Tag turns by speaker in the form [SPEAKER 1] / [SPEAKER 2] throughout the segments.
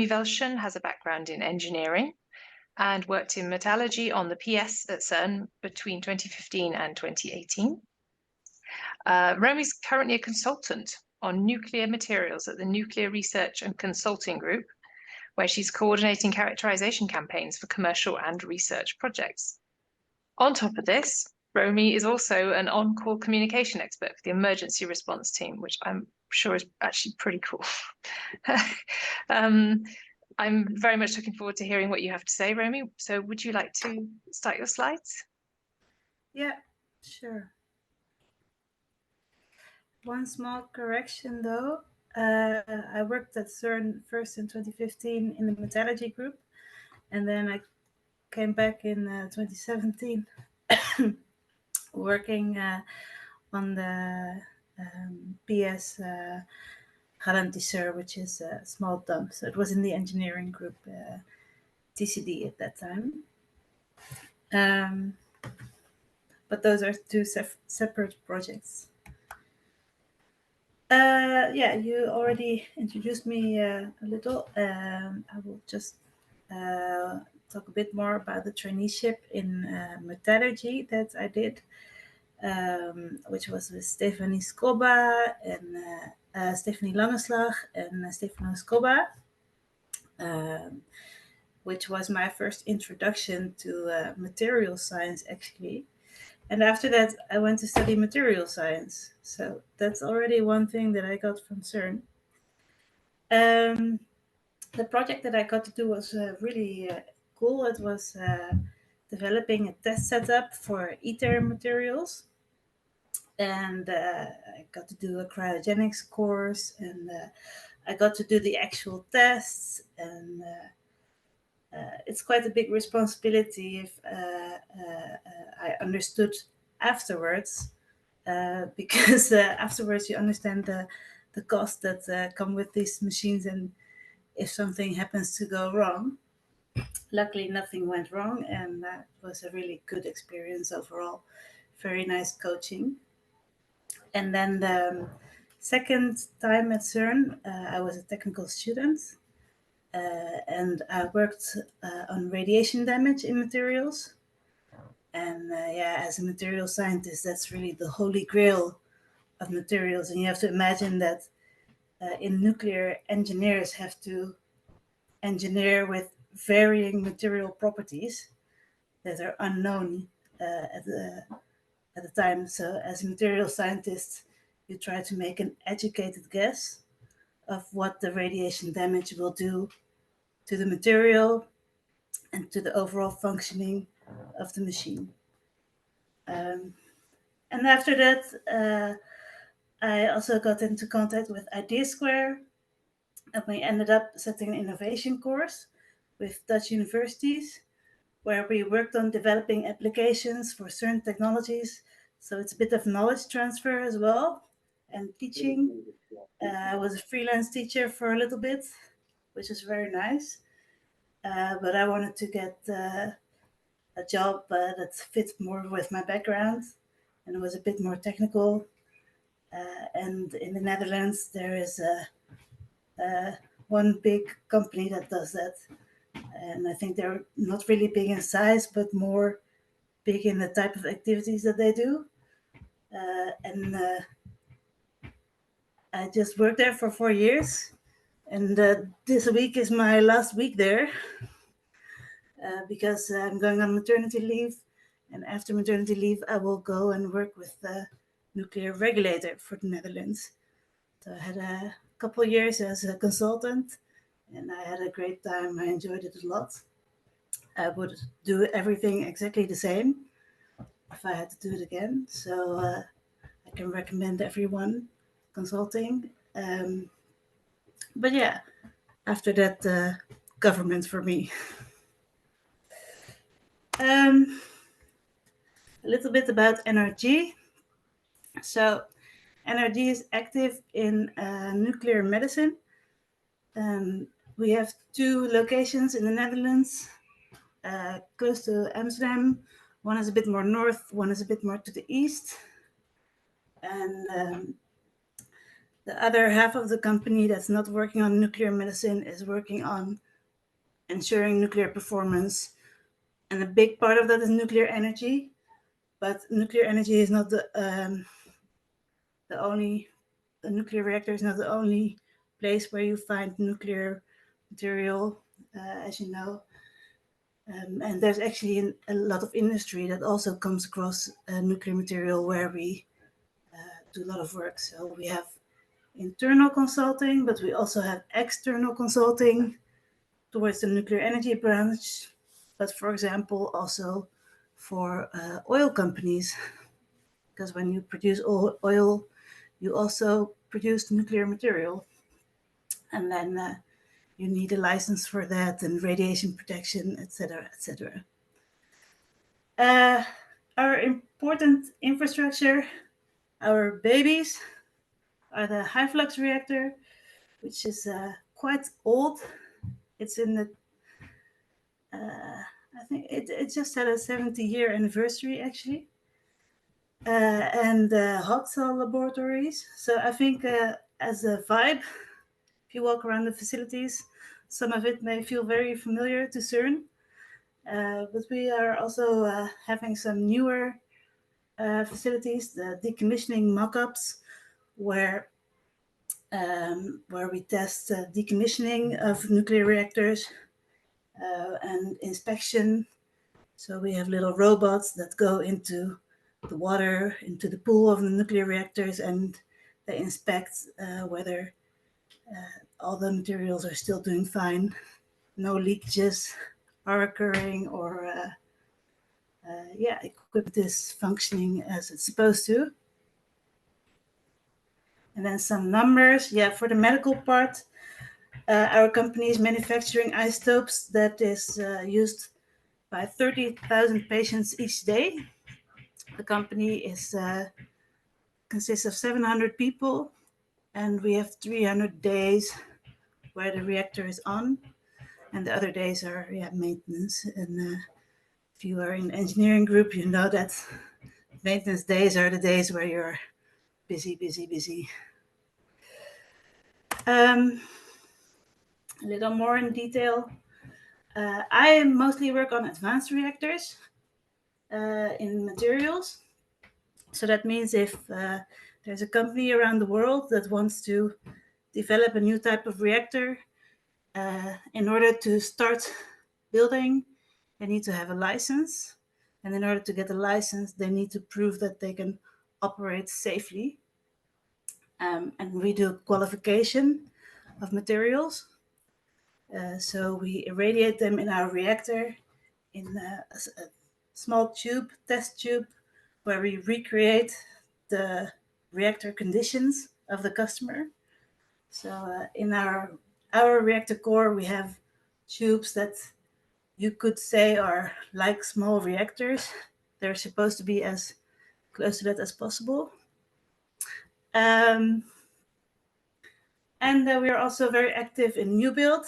[SPEAKER 1] Romy Welschen has a background in engineering and worked in metallurgy on the PS at CERN between 2015 and 2018. Romy's currently a consultant on nuclear materials at the Nuclear Research and Consulting Group, where she's coordinating characterization campaigns for commercial and research projects. On top of this, Romy is also an on-call communication expert for the emergency response team, which I'm sure is actually pretty cool. I'm very much looking forward to hearing what you have to say, Romy. So would you like to start your slides?
[SPEAKER 2] Yeah, sure. One small correction though. I worked at CERN first in 2015 in the metallurgy group, and then I came back in 2017 working on the BS ralentisseur, which is a small dump. So it was in the engineering group, TCD at that time. But those are two separate projects. Yeah, you already introduced me a little. I will just talk a bit more about the traineeship in metallurgy that I did, which was with Stefano Sgobba and Stephanie Langeslag and Stefano Sgobba, which was my first introduction to material science, actually. And after that, I went to study material science. So that's already one thing that I got from CERN. The project that I got to do was really cool. It was developing a test setup for ITER materials. And I got to do a cryogenics course, and I got to do the actual tests. And it's quite a big responsibility if I understood afterwards, because afterwards you understand the cost that come with these machines, and if something happens to go wrong. Luckily, nothing went wrong, and that was a really good experience overall. Very nice coaching. And then the second time at CERN, I was a technical student. And I worked on radiation damage in materials. And yeah, as a material scientist, that's really the holy grail of materials. And you have to imagine that in nuclear, engineers have to engineer with varying material properties that are unknown at the time. So as a material scientist, you try to make an educated guess of what the radiation damage will do to the material and to the overall functioning of the machine. And after that, I also got into contact with IDEA Square, and we ended up setting an innovation course with Dutch universities, where we worked on developing applications for certain technologies. So it's a bit of knowledge transfer as well, and teaching. I was a freelance teacher for a little bit, which is very nice. But I wanted to get a job that fit more with my background, and it was a bit more technical. And in the Netherlands, there is one big company that does that. And I think they're not really big in size, but more big in the type of activities that they do. And I just worked there for 4 years. And this week is my last week there. Because I'm going on maternity leave. And after maternity leave, I will go and work with the nuclear regulator for the Netherlands. So I had a couple of years as a consultant, and I had a great time. I enjoyed it a lot. I would do everything exactly the same if I had to do it again. So I can recommend everyone consulting. But yeah, after that, government for me. A little bit about NRG. So NRG is active in nuclear medicine. We have 2 locations in the Netherlands, close to Amsterdam. One is a bit more north, one is a bit more to the east. And The other half of the company that's not working on nuclear medicine is working on ensuring nuclear performance. And a big part of that is nuclear energy. But nuclear energy is not the nuclear reactor is not the only place where you find nuclear material, as you know. And there's actually a lot of industry that also comes across nuclear material where we do a lot of work. So we have internal consulting, but we also have external consulting towards the nuclear energy branch. But for example, also for oil companies, because when you produce oil, you also produce nuclear material. And then you need a license for that and radiation protection, etc., etc. Our important infrastructure, our babies, are the high flux reactor, which is quite old. It's in the, I think it just had a 70-year anniversary actually. And hot cell laboratories. So I think as a vibe, if you walk around the facilities, some of it may feel very familiar to CERN. But we are also having some newer facilities, the decommissioning mock-ups, where we test decommissioning of nuclear reactors and inspection. So we have little robots that go into the water, into the pool of the nuclear reactors, and they inspect whether all the materials are still doing fine, no leakages are occurring, or equipment is functioning as it's supposed to. And then some numbers. Yeah, for the medical part, our company is manufacturing isotopes that is used by 30,000 patients each day. The company consists of 700 people, and we have 300 days where the reactor is on, and the other days are maintenance. And if you are in the engineering group, you know that maintenance days are the days where you're busy, busy, busy. A little more in detail. I mostly work on advanced reactors in materials. So that means if there's a company around the world that wants to develop a new type of reactor, in order to start building, they need to have a license. And in order to get a license, they need to prove that they can operate safely. And we do qualification of materials. So we irradiate them in our reactor in a small tube, test tube, where we recreate the reactor conditions of the customer. So in our reactor core, we have tubes that you could say are like small reactors. They're supposed to be as close to that as possible. And we are also very active in new build.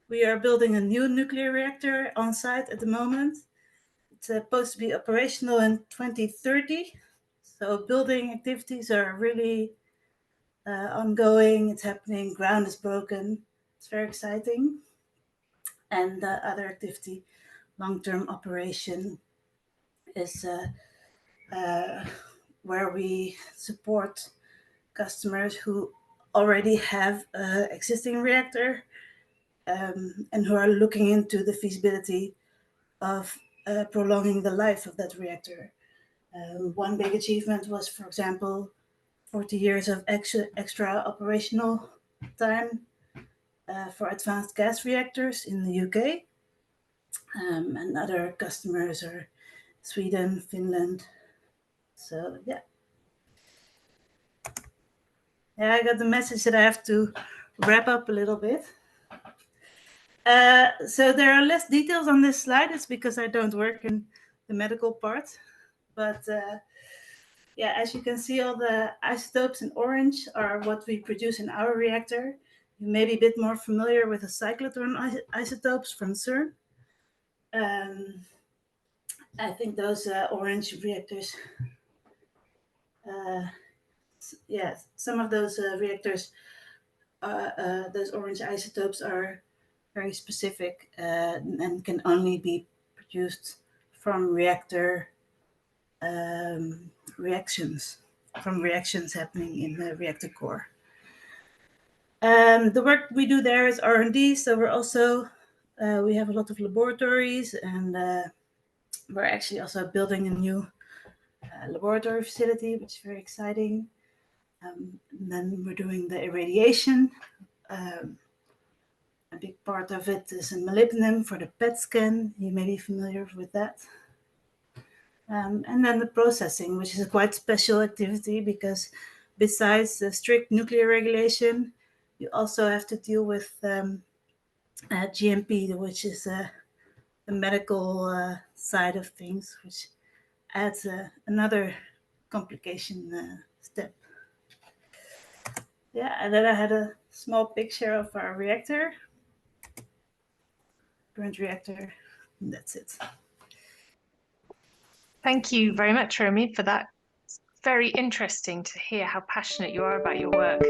[SPEAKER 2] We are building a new nuclear reactor on site at the moment. It's supposed to be operational in 2030. So building activities are really ongoing. It's happening. Ground is broken. It's very exciting. And the other activity, long-term operation, is where we support customers who already have an existing reactor and who are looking into the feasibility of prolonging the life of that reactor. One big achievement was, for example, 40 years of extra operational time for advanced gas reactors in the UK. And other customers are Sweden, Finland. So, yeah. Yeah, I got the message that I have to wrap up a little bit. So there are less details on this slide. It's because I don't work in the medical part. But as you can see, all the isotopes in orange are what we produce in our reactor. You may be a bit more familiar with the cyclotron isotopes from CERN. I think those orange reactors yeah, some of those reactors, those orange isotopes are very specific and can only be produced from reactions, from reactions happening in the reactor core. The work we do there is R&D, so we're also we have a lot of laboratories, and we're actually also building a new laboratory facility, which is very exciting. And then we're doing the irradiation. A big part of it is in molybdenum for the PET scan. You may be familiar with that. And then the processing, which is a quite special activity because besides the strict nuclear regulation, you also have to deal with GMP, which is the medical side of things, which adds another complication step. Yeah, and then I had a small picture of our reactor, current reactor, and that's it.
[SPEAKER 1] Thank you very much, Romy, for that. It's very interesting to hear how passionate you are about your work.